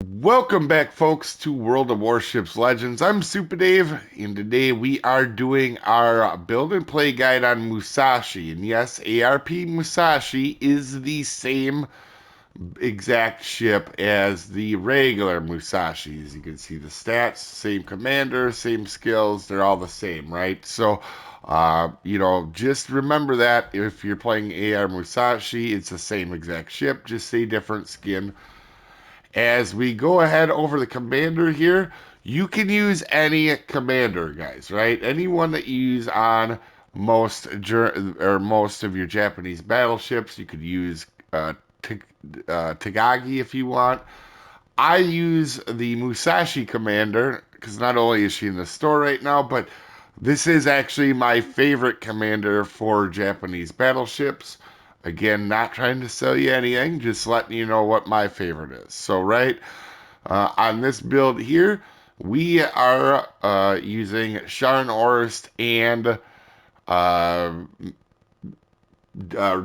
Welcome back, folks, to World of Warships Legends. I'm Soopa-Dave, and today we are doing our build and play guide on Musashi. And yes, ARP Musashi is the same exact ship as the regular Musashi. As you can see, the stats, same commander, same skills, they're all the same, right? So, just remember that if you're playing AR Musashi, it's the same exact ship, just a different skin. As we go ahead over the commander here, you can use any commander, guys, right? Anyone that you use on most of your Japanese battleships. You could use Tagagi if you want. I use the Musashi commander because not only is she in the store right now, but this is actually my favorite commander for Japanese battleships. Again, not trying to sell you anything, just letting you know what my favorite is. So, right on this build here, we are using Scharnhorst and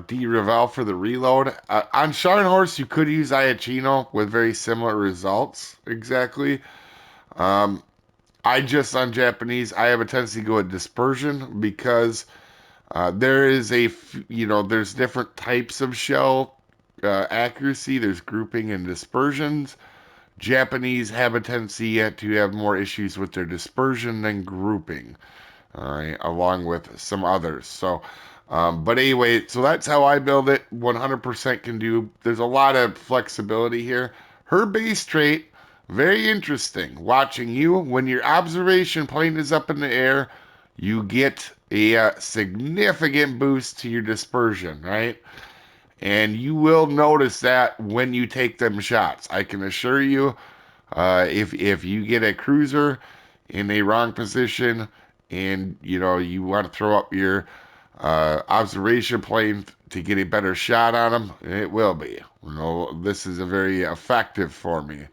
D Revel for the reload. On Scharnhorst, you could use Iachino with very similar results. Exactly. Um, I just on Japanese, I have a tendency to go with dispersion because there is there's different types of shell accuracy. There's grouping and dispersions. Japanese have a tendency to have more issues with their dispersion than grouping, all right, along with some others. But anyway, so that's how I build it. 100% can do. There's a lot of flexibility here. Her base trait, very interesting. Watching you, when your observation plane is up in the air, you get a significant boost to your dispersion, right? And you will notice that when you take them shots. I can assure you, if you get a cruiser in a wrong position and you want to throw up your observation plane to get a better shot on them, it will be. This is a very effective for me.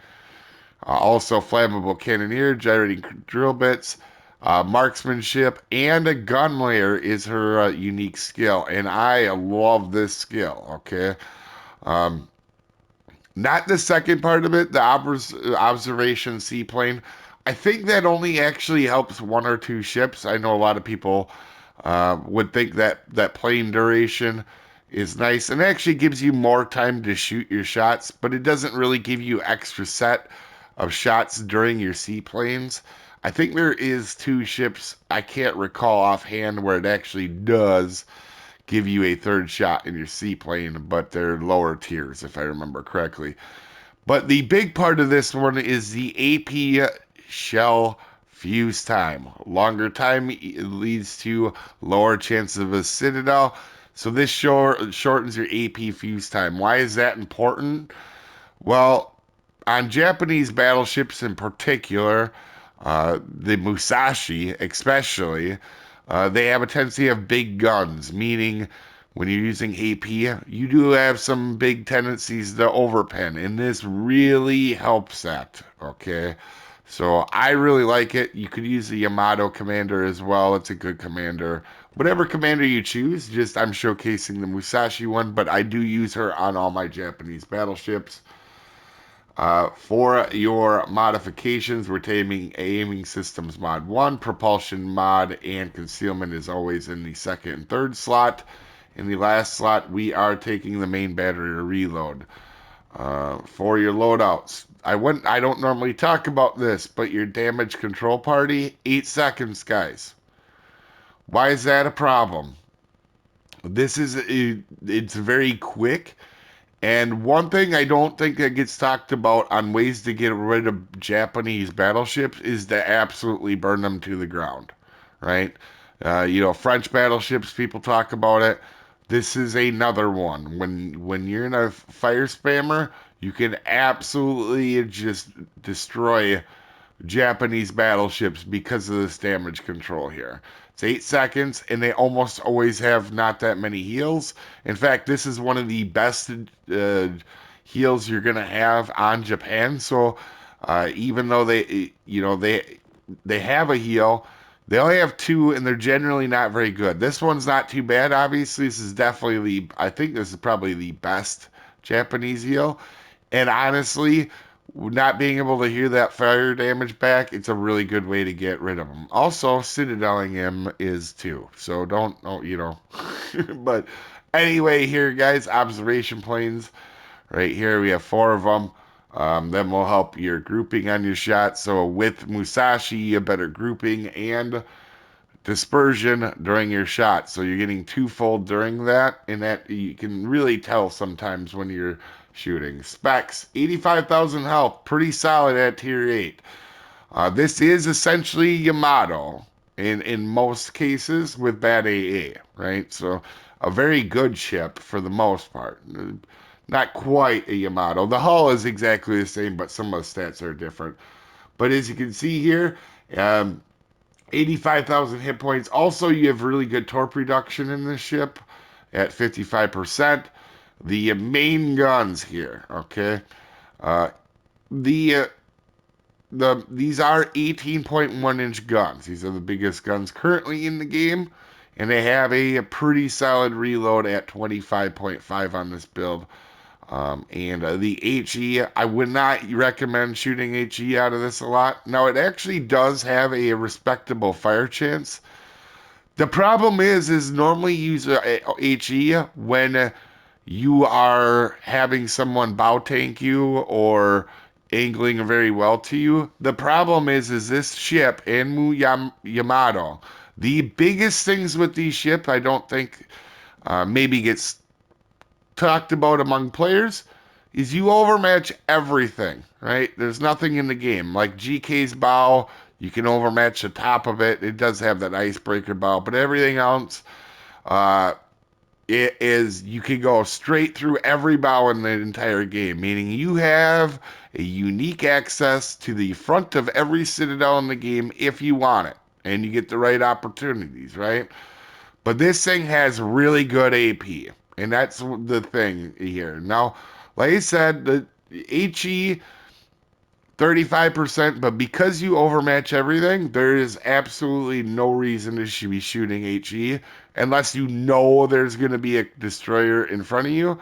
Also, flammable cannoneer, gyrating drill bits, marksmanship, and a gun layer is her unique skill, and I love this skill. Okay, um, not the second part of it, the observation seaplane. I think that only actually helps one or two ships. I know a lot of people would think that plane duration is nice and actually gives you more time to shoot your shots, but it doesn't really give you extra set of shots during your seaplanes. I think there is two ships I can't recall offhand where it actually does give you a third shot in your seaplane, but they're lower tiers if I remember correctly. But the big part of this one is the AP shell fuse time. Longer time leads to lower chances of a citadel. So this shortens your AP fuse time. Why is that important? Well, on Japanese battleships in particular, the Musashi especially, they have a tendency of big guns, meaning when you're using AP, you do have some big tendencies to overpen, and this really helps that. Okay, so I really like it. You could use the Yamato commander as well. It's a good commander. Whatever commander you choose, just I'm showcasing the Musashi one, but I do use her on all my Japanese battleships. For your modifications, we're taking aiming systems mod 1, propulsion mod, and concealment is always in the second and third slot. In the last slot, we are taking the main battery reload. For your loadouts, I don't normally talk about this, but your damage control party, 8 seconds, guys. Why is that a problem? It's very quick. And one thing I don't think that gets talked about on ways to get rid of Japanese battleships is to absolutely burn them to the ground, right? French battleships, people talk about it. This is another one. When you're in a fire spammer, you can absolutely just destroy Japanese battleships because of this damage control here. It's 8 seconds, and they almost always have not that many heals. In fact, this is one of the best heals you're gonna have on Japan. So even though they have a heal, they only have two, and they're generally not very good. This one's not too bad. Obviously, this is definitely I think this is probably the best Japanese heal. And honestly, not being able to hear that fire damage back, it's a really good way to get rid of them. Also, citadeling him is too. So don't you know. But anyway, here, guys, observation planes. Right here, we have four of them. Then will help your grouping on your shot. So with Musashi, a better grouping and dispersion during your shot. So you're getting twofold during that, and that you can really tell sometimes when you're shooting. Specs, 85,000 health, pretty solid at tier 8. This is essentially Yamato in most cases with bad AA, right? So a very good ship for the most part. Not quite a Yamato. The hull is exactly the same, but some of the stats are different. But as you can see here, um, 85,000 hit points. Also, you have really good torp reduction in this ship at 55%. The main guns here, okay? Uh, the these are 18.1-inch guns. These are the biggest guns currently in the game, and they have a pretty solid reload at 25.5 on this build. And the HE, I would not recommend shooting HE out of this a lot. Now, it actually does have a respectable fire chance. The problem is normally use HE when you are having someone bow tank you or angling very well to you. The problem is this ship and Yamato. The biggest things with these ships, I don't think maybe gets talked about among players is you overmatch everything, right? There's nothing in the game. Like GK's bow, you can overmatch the top of it. It does have that icebreaker bow, but everything else, uh, it is you can go straight through every bow in the entire game, meaning you have a unique access to the front of every citadel in the game if you want it, and you get the right opportunities, right? But this thing has really good AP, and that's the thing here. Now, like I said, the HE 35%, but because you overmatch everything, there is absolutely no reason to be shooting HE unless you know there's going to be a destroyer in front of you.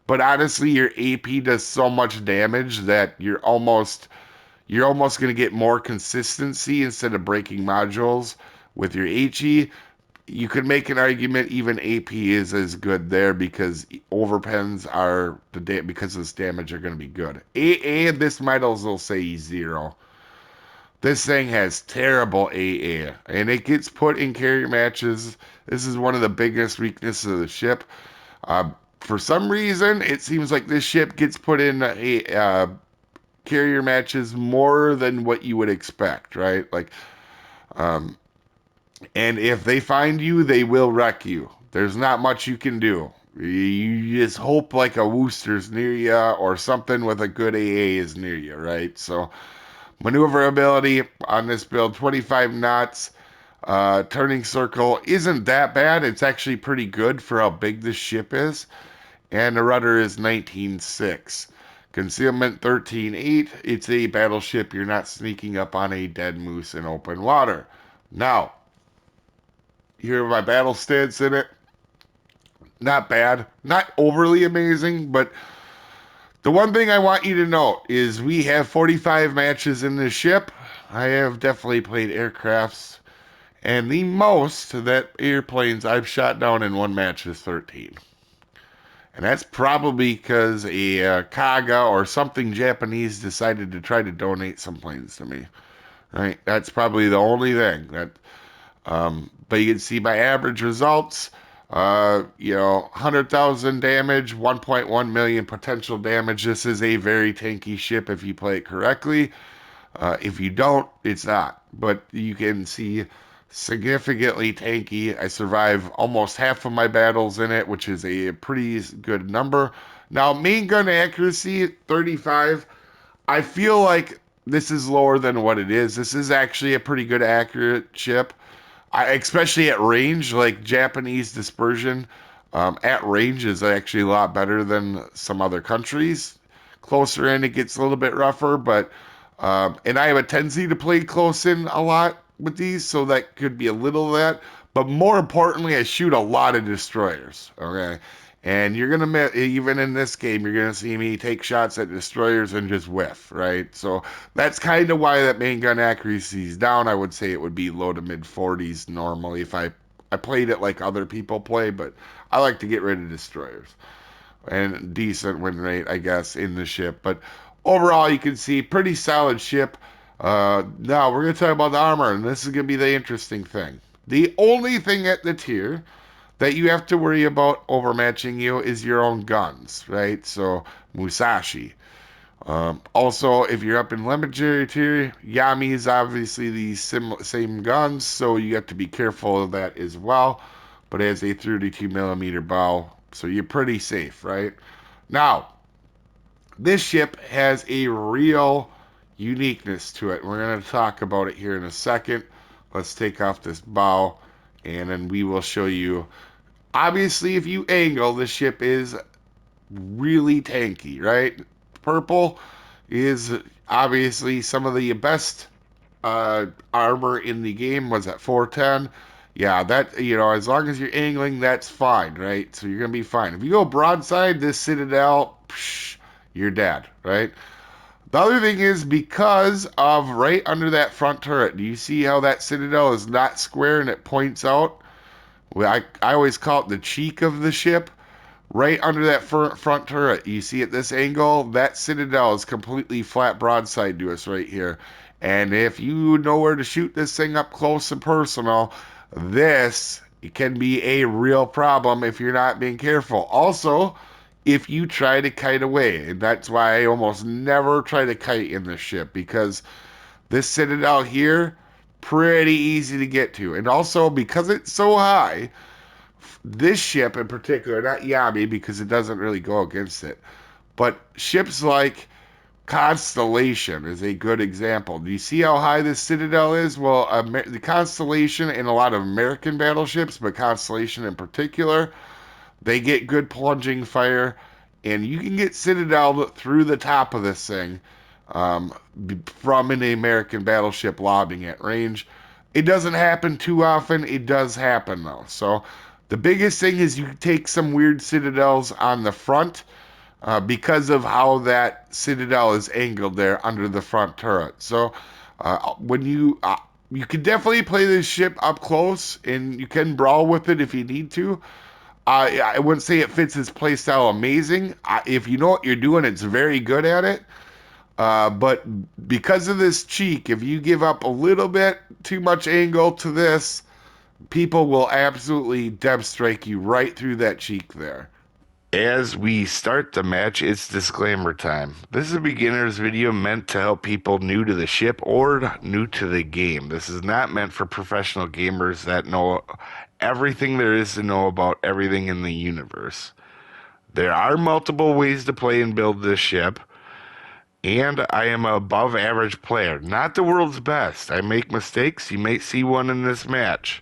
But honestly, your AP does so much damage that you're almost going to get more consistency instead of breaking modules with your HE. You could make an argument even AP is as good there because overpens are because of this damage are going to be good. AA, this might as well say 0. This thing has terrible AA, and it gets put in carrier matches. This is one of the biggest weaknesses of the ship. For some reason, it seems like this ship gets put in carrier matches more than what you would expect, right? Like, um, and if they find you, they will wreck you. There's not much you can do. You just hope like a Wooster's near you or something with a good AA is near you, right? So maneuverability on this build, 25 knots. Turning circle isn't that bad. It's actually pretty good for how big this ship is. And the rudder is 19.6. Concealment 13.8. It's a battleship. You're not sneaking up on a dead moose in open water. Now, here are my battle stats in it. Not bad. Not overly amazing, but the one thing I want you to note is we have 45 matches in this ship. I have definitely played aircrafts, and the most that airplanes I've shot down in one match is 13. And that's probably because a Kaga or something Japanese decided to try to donate some planes to me. Right? That's probably the only thing that. But you can see my average results. 100,000 damage, 1.1 million potential damage. This is a very tanky ship if you play it correctly. If you don't, it's not. But you can see significantly tanky. I survive almost half of my battles in it, which is a pretty good number. Now, main gun accuracy, 35. I feel like this is lower than what it is. This is actually a pretty good accurate ship. Especially at range, like Japanese dispersion at range is actually a lot better than some other countries. Closer in, it gets a little bit rougher, but and I have a tendency to play close in a lot with these, so that could be a little of that. But more importantly, I shoot a lot of destroyers. Okay, And you're gonna miss, even in this game, you're gonna see me take shots at destroyers and just whiff, right? So that's kind of why that main gun accuracy is down. I would say it would be low to mid 40s normally if I played it like other people play, but I like to get rid of destroyers and decent win rate, I guess, in the ship. But overall, you can see pretty solid ship. Now we're gonna talk about the armor, and this is gonna be the interesting thing. The only thing at the tier that you have to worry about overmatching you is your own guns, right? So Musashi. Also, if you're up in legendary tier, Yami is obviously the same guns, so you have to be careful of that as well. But it has a 32 millimeter bow, so you're pretty safe, right? Now, this ship has a real uniqueness to it. We're going to talk about it here in a second. Let's take off this bow, and then we will show you. Obviously, if you angle, the ship is really tanky, right? Purple is obviously some of the best armor in the game. Was at 410. Yeah, that, as long as you're angling, that's fine, right? So you're gonna be fine. If you go broadside, this Citadel, you're dead, right? The other thing is because of right under that front turret. Do you see how that Citadel is not square and it points out? Well, I always call it the cheek of the ship. Right under that front turret, you see at this angle, that Citadel is completely flat broadside to us right here. And if you know where to shoot this thing up close and personal, this can be a real problem if you're not being careful. Also, if you try to kite away, and that's why I almost never try to kite in this ship, because this Citadel here, pretty easy to get to. And also, because it's so high, this ship in particular, not Yami because it doesn't really go against it, but ships like Constellation is a good example. Do you see how high this Citadel is? Well, the Constellation and a lot of American battleships, but Constellation in particular, they get good plunging fire, and you can get Citadel through the top of this thing um, from an American battleship lobbing at range. It doesn't happen too often. It does happen though. So the biggest thing is you take some weird Citadels on the front because of how that Citadel is angled there under the front turret. So when you can definitely play this ship up close, and you can brawl with it if you need to. I wouldn't say it fits his playstyle amazing. If you know what you're doing, it's very good at it. But because of this cheek, if you give up a little bit too much angle to this, people will absolutely deb strike you right through that cheek there. As we start the match, it's disclaimer time. This is a beginner's video meant to help people new to the ship or new to the game. This is not meant for professional gamers that know everything there is to know about everything in the universe. There are multiple ways to play and build this ship, and I am an above average player, not the world's best. I make mistakes. You may see one in this match.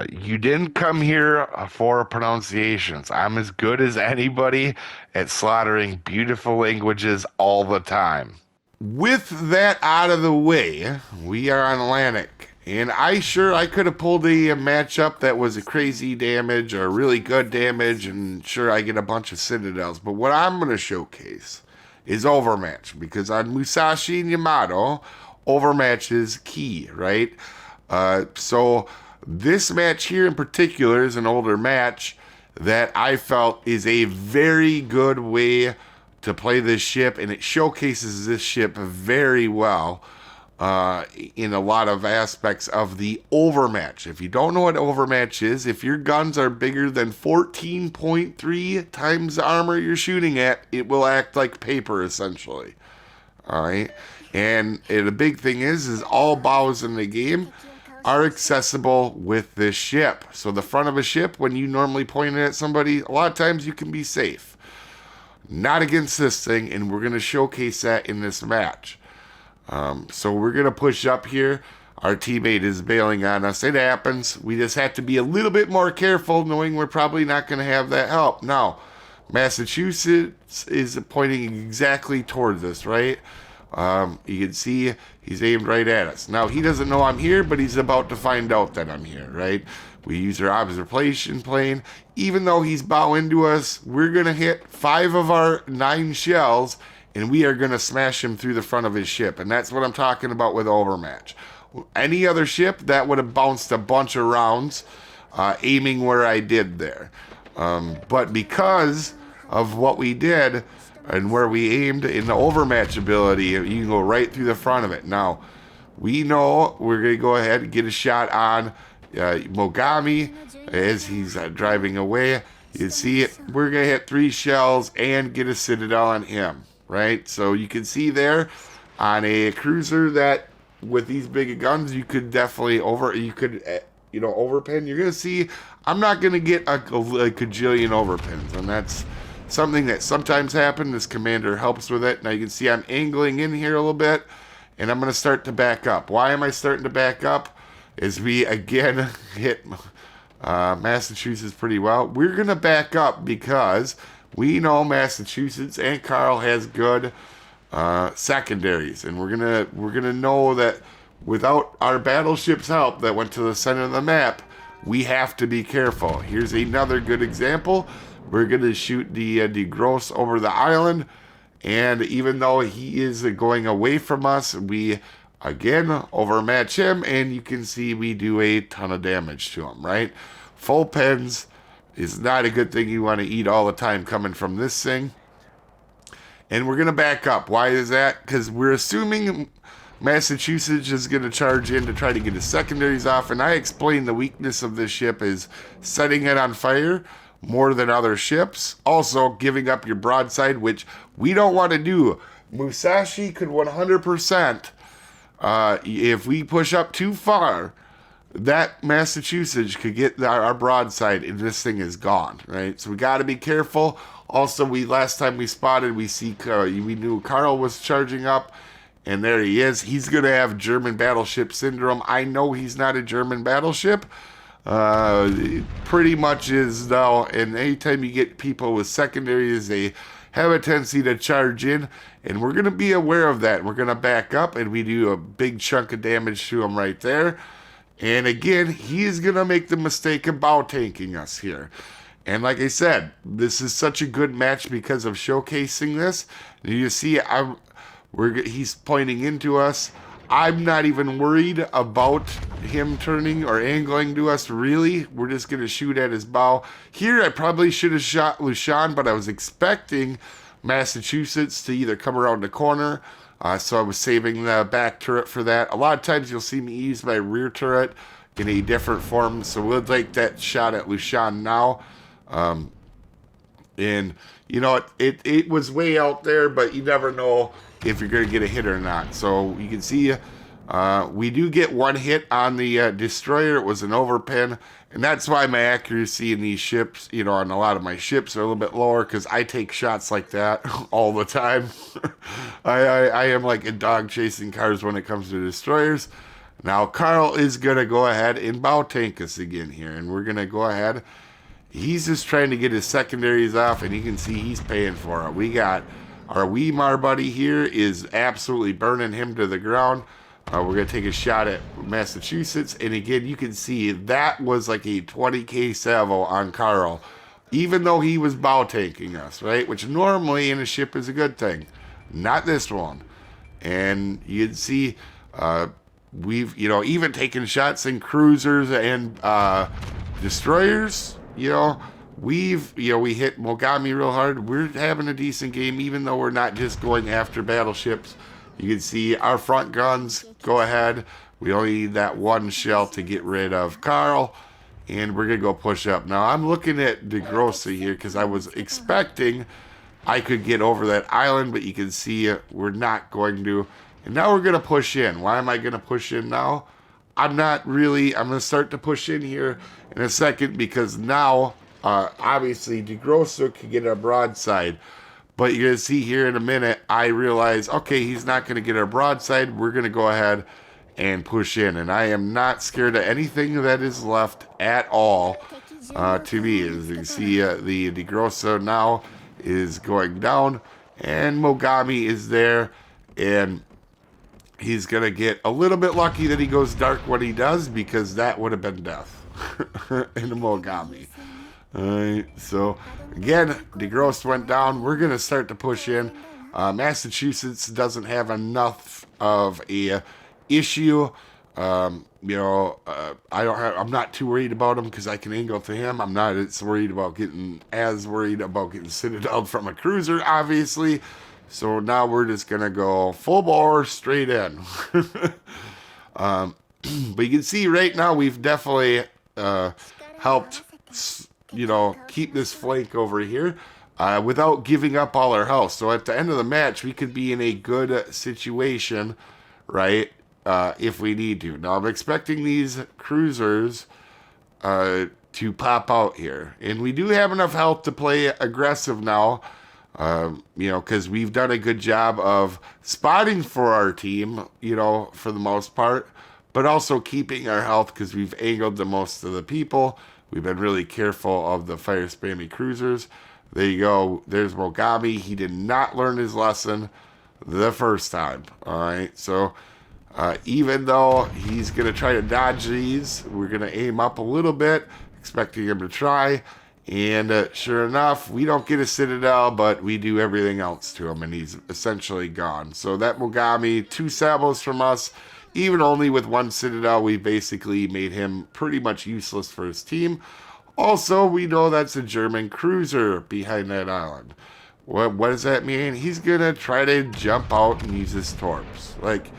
You didn't come here for pronunciations. I'm as good as anybody at slaughtering beautiful languages all the time. With that out of the way, we are on Atlantic. And I could have pulled a matchup that was a crazy damage or really good damage, and sure, I get a bunch of Citadels. But what I'm going to showcase is overmatch, because on Musashi and Yamato, overmatch is key, right? So this match here in particular is an older match that I felt is a very good way to play this ship, and it showcases this ship very well in a lot of aspects of the overmatch. If you don't know what overmatch is, if your guns are bigger than 14.3 times the armor you're shooting at, it will act like paper essentially. All right, and the big thing is all bows in the game are accessible with this ship. So the front of a ship, when you normally point it at somebody, a lot of times you can be safe. Not against this thing, and we're going to showcase that in this match. So we're going to push up here. Our teammate is bailing on us. It happens. We just have to be a little bit more careful, knowing we're probably not going to have that help. Now, Massachusetts is pointing exactly towards us, right? You can see he's aimed right at us. Now, he doesn't know I'm here, but he's about to find out that I'm here, right? We use our observation plane. Even though he's bow into us, we're going to hit 5 of our 9 shells, and we are going to smash him through the front of his ship. And that's what I'm talking about with overmatch. Any other ship, that would have bounced a bunch of rounds, aiming where I did there. But because of what we did and where we aimed in the overmatch ability, you can go right through the front of it. Now, we know we're going to go ahead and get a shot on Mogami as he's driving away. You see it. We're going to hit 3 shells and get a citadel on him, right? So you can see there on a cruiser that with these big guns, you could definitely overpin. You're going to see I'm not going to get a cajillion overpins, and that's something that sometimes happens. This commander helps with it. Now you can see I'm angling in here a little bit, and I'm going to start to back up. Why am I starting to back up? As we again hit Massachusetts pretty well. We're going to back up because we know Massachusetts and Carl has good secondaries, and we're gonna know that without our battleship's help that went to the center of the map, we have to be careful. Here's another good example. We're gonna shoot the Gross over the island, and even though he is going away from us, we again overmatch him, and you can see we do a ton of damage to him, right? Full pens is not a good thing you want to eat all the time coming from this thing. And we're going to back up. Why is that? Because we're assuming Massachusetts is going to charge in to try to get his secondaries off, and I explained the weakness of this ship is setting it on fire more than other ships. Also, giving up your broadside, which we don't want to do. Musashi could 100%, if we push up too far, that Massachusetts could get our broadside, and this thing is gone, right? So we got to be careful. Also, last time we spotted, we knew Carl was charging up, and there he is. He's going to have German battleship syndrome. I know he's not a German battleship. It pretty much is, though, and anytime you get people with secondaries, they have a tendency to charge in, and we're going to be aware of that. We're going to back up, and we do a big chunk of damage to him right there. And again, he is going to make the mistake of bow tanking us here. And like I said, this is such a good match because of showcasing this. You see, he's pointing into us. I'm not even worried about him turning or angling to us, really. We're just going to shoot at his bow. Here, I probably should have shot Lushan, but I was expecting Massachusetts to either come around the corner, so I was saving the back turret for that. A lot of times you'll see me use my rear turret in a different form, so we'll take that shot at Lushan now. And, you know, it was way out there, but you never know if you're going to get a hit or not. So you can see we do get one hit on the destroyer. It was an overpin, and that's why my accuracy in these ships, you know, on a lot of my ships are a little bit lower, because I take shots like that all the time. I am like a dog chasing cars when it comes to destroyers. Now Carl is going to go ahead and bow tank us again here, and we're going to go ahead. He's just trying to get his secondaries off, and you can see he's paying for it. We got our Weimar buddy here is absolutely burning him to the ground. We're going to take a shot at Massachusetts, and again, you can see that was like a 20k salvo on Carl, even though he was bow tanking us, right? Which normally in a ship is a good thing. Not this one. And you'd see we've, you know, even taken shots in cruisers and destroyers. You know, we hit Mogami real hard. We're having a decent game, even though we're not just going after battleships. You can see our front guns go ahead. We only need that one shell to get rid of Carl, and we're going to go push up. Now, I'm looking at De Grosse here because I was expecting I could get over that island, but you can see we're not going to. And now we're going to push in. Why am I going to push in now? I'm not really. I'm going to start to push in here in a second, because now, obviously, De Grosse can get our broadside. But you're going to see here in a minute, I realize, okay, he's not going to get our broadside. We're going to go ahead and push in. And I am not scared of anything that is left at all to me. As you can see, the De Grosse now is going down, and Mogami is there. And he's going to get a little bit lucky that he goes dark when he does, because that would have been death. and a Mogami. Alright, so again, DeGrosse went down. We're going to start to push in. Massachusetts doesn't have enough of a issue. I'm not too worried about him because I can angle to him. I'm not as worried about getting citadel from a cruiser, obviously. So now we're just going to go full bore straight in. But you can see right now we've definitely helped keep this flank over here without giving up all our health. So at the end of the match, we could be in a good situation, right, if we need to. Now, I'm expecting these cruisers to pop out here. And we do have enough health to play aggressive now, because we've done a good job of spotting for our team, for the most part, but also keeping our health because we've angled the most of the people. We've been really careful of the fire spammy cruisers. There you go. There's Mogami. He did not learn his lesson the first time. All right. So even though he's going to try to dodge these, we're going to aim up a little bit, expecting him to try. And sure enough, we don't get a citadel, but we do everything else to him, and he's essentially gone. So that Mogami, 2 sables from us. Even only with 1 citadel, we basically made him pretty much useless for his team. Also, we know that's a German cruiser behind that island. What does that mean? He's going to try to jump out and use his torps. Like,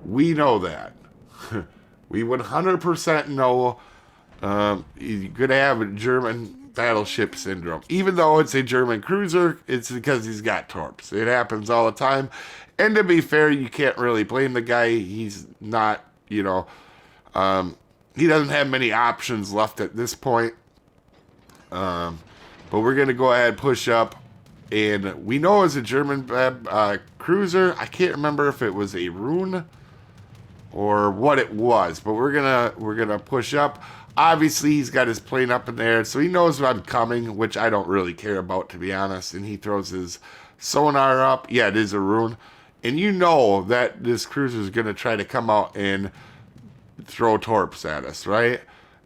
we know that. We 100% know you're going to have a German battleship syndrome. Even though it's a German cruiser, it's because he's got torps. It happens all the time. And to be fair, you can't really blame the guy. He's not, he doesn't have many options left at this point. But we're going to go ahead and push up. And we know it's a German cruiser. I can't remember if it was a rune or what it was. But we're gonna push up. Obviously, he's got his plane up in there, so he knows I'm coming, which I don't really care about, to be honest. And he throws his sonar up. Yeah, it is a rune. And you know that this cruiser is going to try to come out and throw torps at us, right?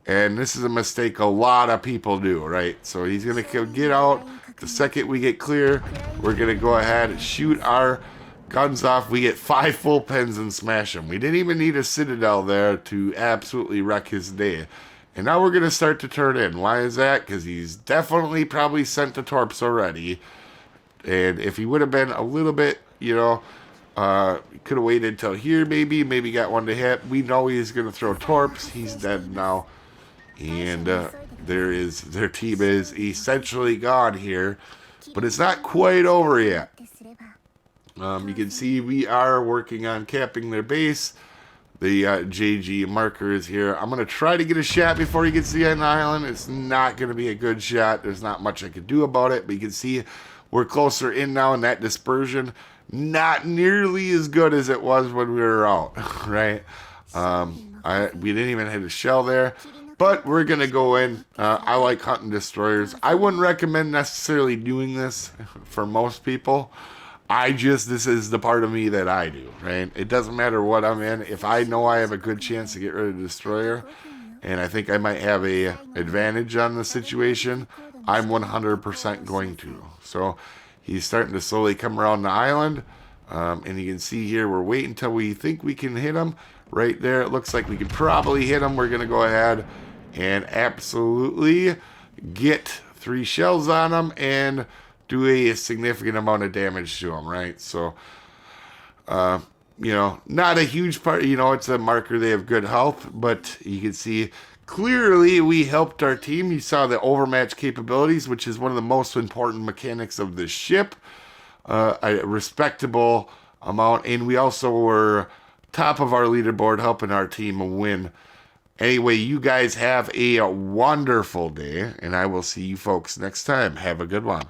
And this is a mistake a lot of people do, right? So he's going to get out. The second we get clear, we're going to go ahead and shoot our guns off. We get 5 full pins and smash him. We didn't even need a citadel there to absolutely wreck his day. And now we're going to start to turn in. Why is that? Because he's definitely probably sent the torps already. And if he would have been a little bit, could have waited till here, maybe got one to hit. We know he's going to throw torps. He's dead now. And their team is essentially gone here. But it's not quite over yet. You can see we are working on capping their base. The JG marker is here. I'm going to try to get a shot before he gets to the island. It's not going to be a good shot. There's not much I can do about it. But you can see we're closer in now, and that dispersion not nearly as good as it was when we were out, right? We didn't even hit a shell there, but we're going to go in. I like hunting destroyers. I wouldn't recommend necessarily doing this for most people. This is the part of me that I do, right? It doesn't matter what I'm in. If I know I have a good chance to get rid of the destroyer, and I think I might have a advantage on the situation, I'm 100% going to. So he's starting to slowly come around the island. And you can see here, we're waiting until we think we can hit him. Right there, it looks like we can probably hit him. We're going to go ahead and absolutely get 3 shells on him and do a significant amount of damage to him, right? So, not a huge part. It's a marker. They have good health, but you can see clearly we helped our team. You saw the overmatch capabilities, which is one of the most important mechanics of the ship. A respectable amount, and we also were top of our leaderboard helping our team win. Anyway, you guys have a wonderful day, and I will see you folks next time. Have a good one.